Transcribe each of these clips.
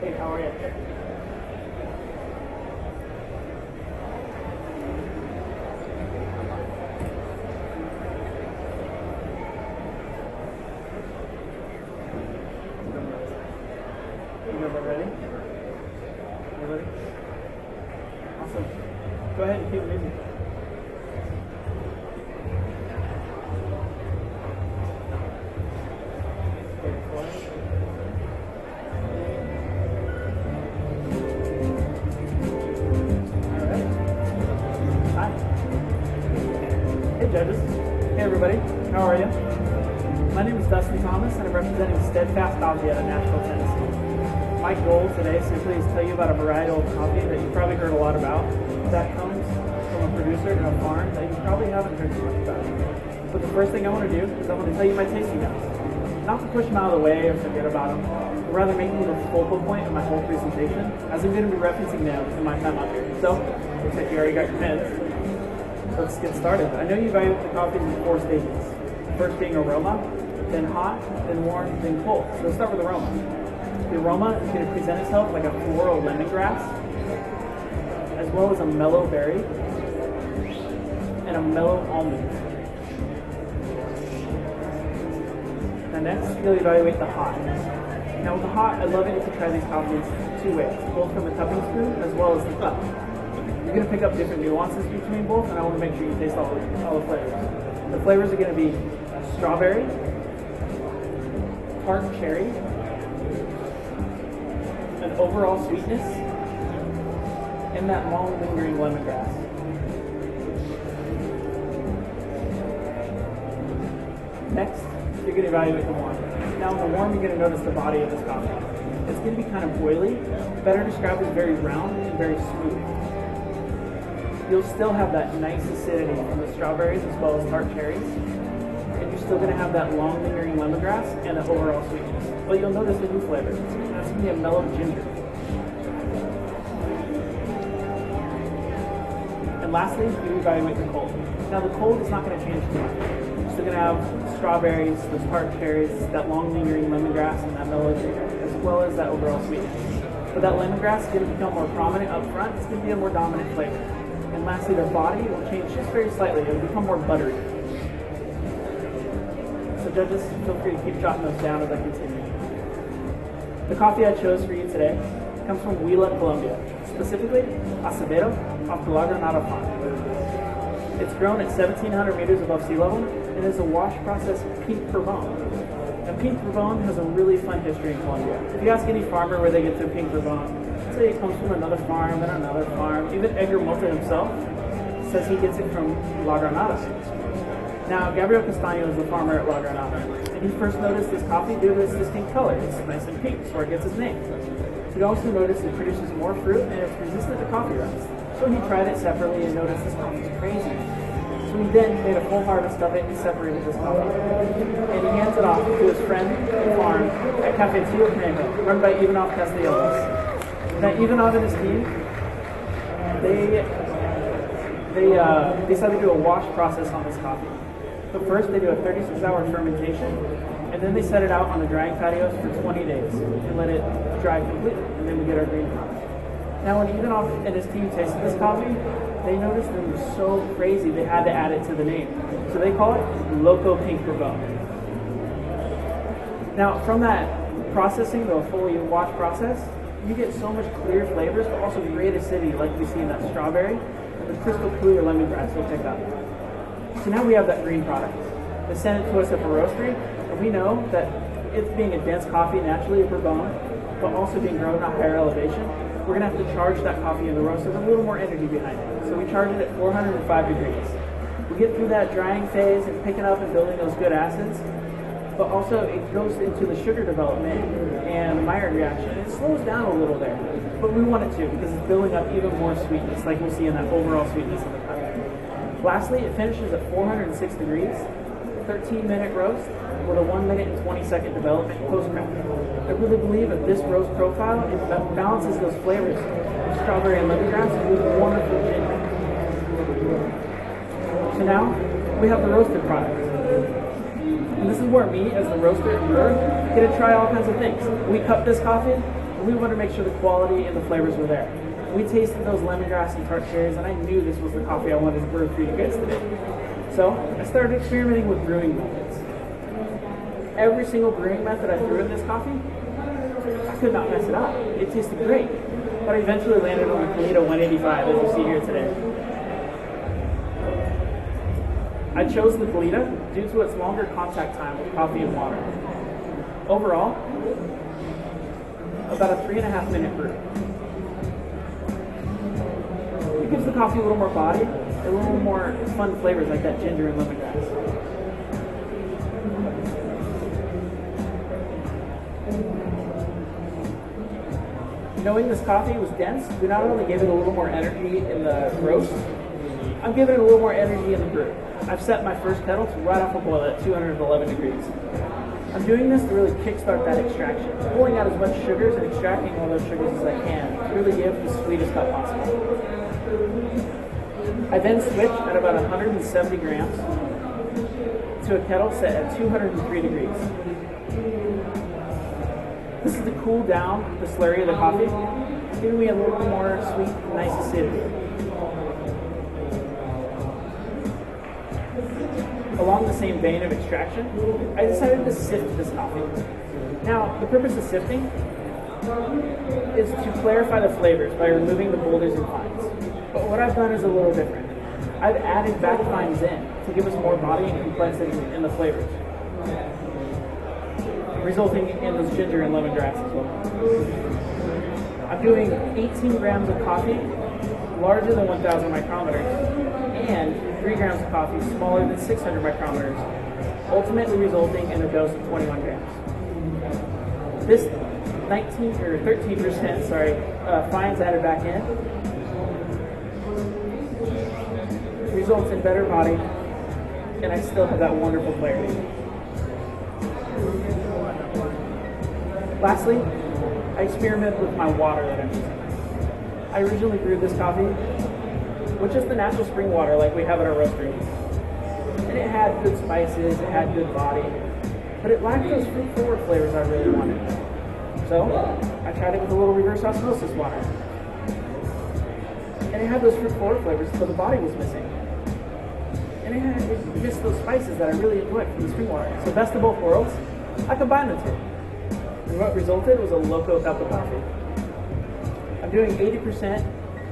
Hey, how are you? You guys ready? You ready? Awesome. Go ahead and keep it moving. Hey judges. Hey everybody. How are you? My name is Dustin and I'm representing Steadfast Coffee out of Nashville, Tennessee. My goal today simply is to tell you about a varietal of coffee that you've probably heard a lot about that comes from a producer in a farm that you probably haven't heard too much about. But the first thing I want to do is I want to tell you my tasting notes. Not to push them out of the way or forget about them, but rather make them the focal point of my whole presentation, as I'm going to be referencing them in my time up here. So, looks like you already got your pens. Let's get started. I know you evaluate the coffee in 4 stages. First being aroma, then hot, then warm, then cold. So let's start with aroma. The aroma is going to present itself like a floral lemongrass, as well as a mellow berry, and a mellow almond. Now next, you'll evaluate the hot. Now with the hot, I love it if you try these coffees 2 ways, both from the cupping spoon as well as the cup. You're going to pick up different nuances between both, and I want to make sure you taste all the flavors. The flavors are going to be strawberry, tart cherry, an overall sweetness, and that long lingering lemongrass. Next, you're going to evaluate the warm. Now in the warm, you're going to notice the body of this coffee. It's going to be kind of oily, better described as very round and very smooth. You'll still have that nice acidity from the strawberries as well as tart cherries. And you're still going to have that long lingering lemongrass and the overall sweetness. But you'll notice a new flavor. That's going to be a mellow ginger. And lastly, you evaluate the cold. Now the cold is not going to change too much. You're still going to have strawberries, those tart cherries, that long lingering lemongrass, and that mellow ginger, as well as that overall sweetness. But that lemongrass is going to become more prominent up front. It's going to be a more dominant flavor. And lastly, their body will change just very slightly. It will become more buttery. So judges, feel free to keep jotting those down as I continue. The coffee I chose for you today comes from Huila, Colombia, specifically Acevedo off the La Granada farm. It's grown at 1,700 meters above sea level and is a wash process pink bourbon. Now pink bourbon has a really fun history in Colombia. If you ask any farmer where they get their pink bourbon, say it comes from another farm and another farm. Even Edgar Mota himself says he gets it from La Granada. Now, Gabriel Castaño is the farmer at La Granada, and he first noticed this coffee due to its distinct color. It's nice and pink, so it gets its name. He also noticed it produces more fruit and it's resistant to coffee rust. So he tried it separately and noticed this coffee is crazy. So he then made a full harvest of it and separated this coffee. And he hands it off to his friend at the farm at Cafe Tio Canega, run by Ivanov Castellanos. Now, Ivanov and his team, they decided to do a wash process on this coffee. But first, they do a 36-hour fermentation, and then they set it out on the drying patios for 20 days and let it dry completely, and then we get our green product. Now, when Ivanov and his team tasted this coffee, they noticed that it was so crazy they had to add it to the name. So they call it Loco Pink Bourbon. Now, from that processing, the fully wash process, you get so much clear flavors, but also great acidity like we see in that strawberry and the crystal clear lemongrass you'll pick up. So now we have that green product. They sent it to us at the roastery, and we know that it's being a dense coffee, naturally a bourbon, but also being grown at a higher elevation, we're going to have to charge that coffee in the roaster with a little more energy behind it. So we charge it at 405 degrees. We get through that drying phase and picking up and building those good acids, but also it goes into the sugar development and the Maillard reaction. It slows down a little there, but we want it to because it's building up even more sweetness, like we'll see in that overall sweetness of the coffee. Lastly, it finishes at 406 degrees, 13-minute roast with a 1 minute and 20-second development post-crack. I really believe that this roast profile, it balances those flavors of strawberry and lemongrass with wonderful ginger. So now, we have the roasted product. And this is where me, as the roaster and brewer, get to try all kinds of things. We cup this coffee, and we wanted to make sure the quality and the flavors were there. We tasted those lemongrass and tart cherries, and I knew this was the coffee I wanted to brew for you guys today. So I started experimenting with brewing methods. Every single brewing method I threw in this coffee, I could not mess it up. It tasted great. But I eventually landed on the Kalita 185, as you see here today. I chose the Kalita due to its longer contact time with coffee and water. Overall, about a 3.5 minute brew. It gives the coffee a little more body, a little more fun flavors like that ginger and lemongrass. Knowing this coffee was dense, we not only gave it a little more energy in the roast, I'm giving it a little more energy in the brew. I've set my first kettle to right off a boil at 211 degrees. I'm doing this to really kickstart that extraction, pulling out as much sugars and extracting all those sugars as I can to really give the sweetest cup possible. I then switch at about 170 grams to a kettle set at 203 degrees. This is to cool down the slurry of the coffee, giving me a little more sweet, nice acidity. Along the same vein of extraction, I decided to sift this coffee. Now, the purpose of sifting is to clarify the flavors by removing the boulders and fines. But what I've done is a little different. I've added back fines in to give us more body and complexity in the flavors, resulting in those ginger and lemongrass as well. I'm doing 18 grams of coffee, larger than 1,000 micrometers, and 3 grams of coffee, smaller than 600 micrometers, ultimately resulting in a dose of 21 grams. This 13% fines added back in results in better body, and I still have that wonderful clarity. Lastly, I experimented with my water that I'm using. I originally brewed this coffee with just the natural spring water like we have at our roastery. And it had good spices, it had good body, but it lacked those fruit-forward flavors I really wanted. So, I tried it with a little reverse osmosis water. And it had those fruit-forward flavors, but the body was missing. And it missed those spices that I really enjoyed from the spring water. So best of both worlds, I combined the two. And what resulted was a loco cup of coffee. I'm doing 80%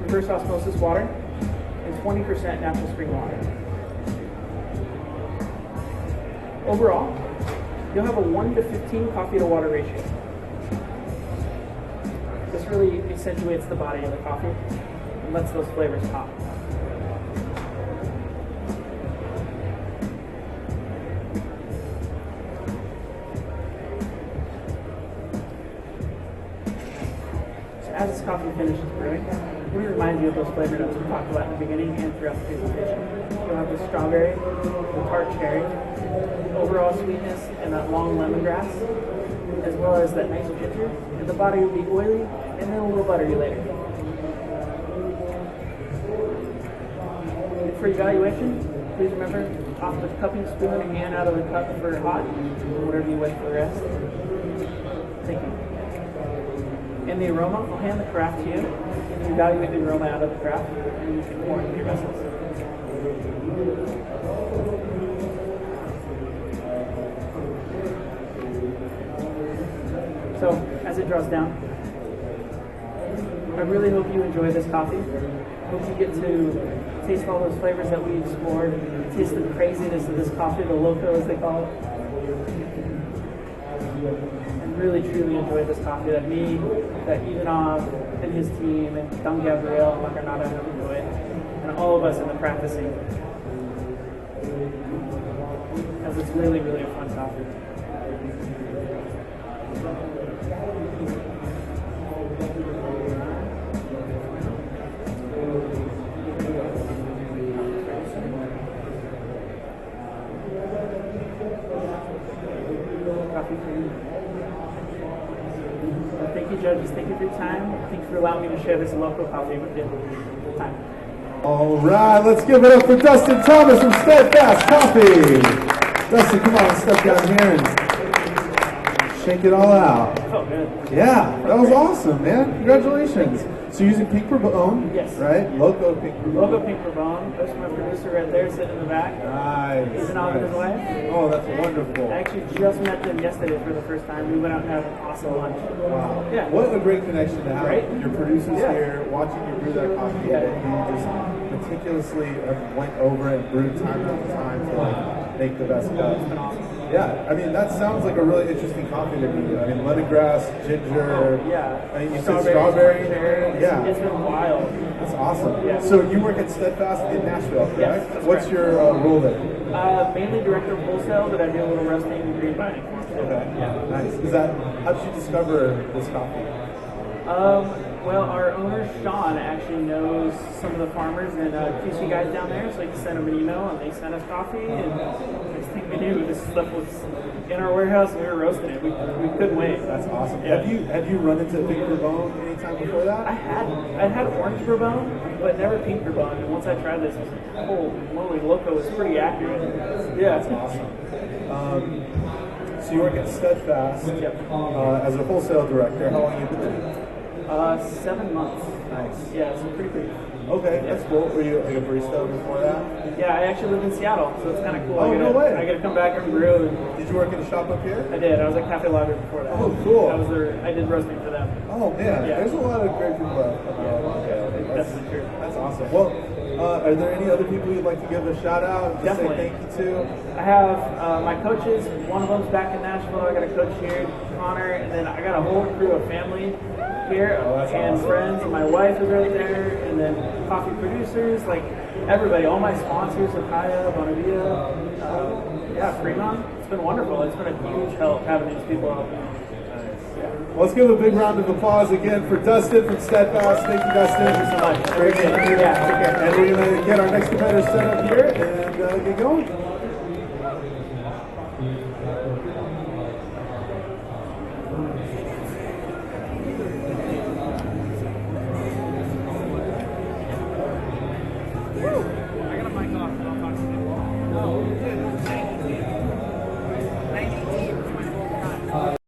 reverse osmosis water and 20% natural spring water. Overall, you'll have a 1 to 15 coffee to water ratio. This really accentuates the body of the coffee and lets those flavors pop. As this coffee finishes brewing, let me remind you of those flavor notes we talked about in the beginning and throughout the presentation. You'll have the strawberry, the tart cherry, overall sweetness, and that long lemongrass, as well as that nice ginger, and the body will be oily and then a little buttery later. For evaluation, please remember, off the cupping spoon and hand out of the cup for hot, and whatever you wait for the rest. Thank you. And the aroma, I'll hand the carafe to you. You can evaluate the aroma out of the carafe, and you can pour it into your vessels. So, as it draws down, I really hope you enjoy this coffee. Hope you get to taste all those flavors that we explored, taste the craziness of this coffee, the loco as they call it. Really truly enjoyed this coffee that me, that Ivanov and his team, and Don Gabriel and Macarnata have enjoyed, and all of us in the practicing. As it's really, really a fun coffee. Coffee for you. Thank you, judges. Thank you for your time. Thank you for allowing me to share this local coffee with you. Time. All right, let's give it up for Dustin Thomas from Steadfast Coffee. Dustin, come on, step down here and shake it all out. Felt good. Yeah, that was awesome, man. Congratulations. So you're using Pink Bourbon, Yes. right? Loco Pink Bourbon. Logo Pink Bourbon. That's my producer right there sitting in the back. Nice. He's an out with his wife. Oh, that's wonderful. I actually just met them yesterday for the first time. We went out and had an awesome lunch. Wow. Yeah. What a great connection to have. Right? Your producers Yeah. here, watching you brew that coffee, Yeah. and you just meticulously went over and brewed time after time to like make the best cup. It's been awesome. Yeah, I mean that sounds like a really interesting coffee to me. I mean lemongrass, ginger. Yeah. I mean, you said strawberry. Yeah. It's been wild. That's awesome. Yeah. So you work at Steadfast in Nashville, correct? Yes, that's What's correct. your role there? Mainly director of wholesale, but I do a little roasting and green binding. Okay. Yeah. Nice. Is that how did you discover this coffee? Well, our owner, Sean, actually knows some of the farmers and QC guys down there, so he sent them an email and they sent us coffee. And next thing we knew, this stuff was in our warehouse and we were roasting it. We couldn't wait. That's awesome. Yeah. Have you run into Pink Bourbon anytime before that? I had orange bourbon, but never pink bourbon. And once I tried this, I was like, oh, moly, Loco is pretty accurate. Yeah, That's awesome. So you work at Steadfast Yep. as a wholesale director. How long have you been there? 7 months. Nice. Yeah, so pretty brief. Okay, that's cool. Were you like a barista before that? Yeah, I actually live in Seattle, so it's kind of cool. Oh, no way. I get to come back and brew. And Did you work in a shop up here? I did. I was at Cafe Lager before that. Oh, cool. I did roasting for them. Oh man, Yeah. there's a lot of great people out That's true. That's awesome. Well, are there any other people you'd like to give a shout out? Just Definitely. say thank you to? I have my coaches. One of them's back in Nashville. I got a coach here, Connor, and then I got a whole crew of family here Oh, that's and awesome. friends. And my wife is right there, and then coffee producers, like everybody, all my sponsors, Akaya, Bonavia, Fremont. It's been wonderful. It's been a huge help having these people help me. Well, let's give a big round of applause again for Dustin from Steadfast. Thank you, Dustin. Thank you so much. Great Appreciate meeting it. you. Yeah, take care. And we're going to get our next competitor set up here and get going. Woo!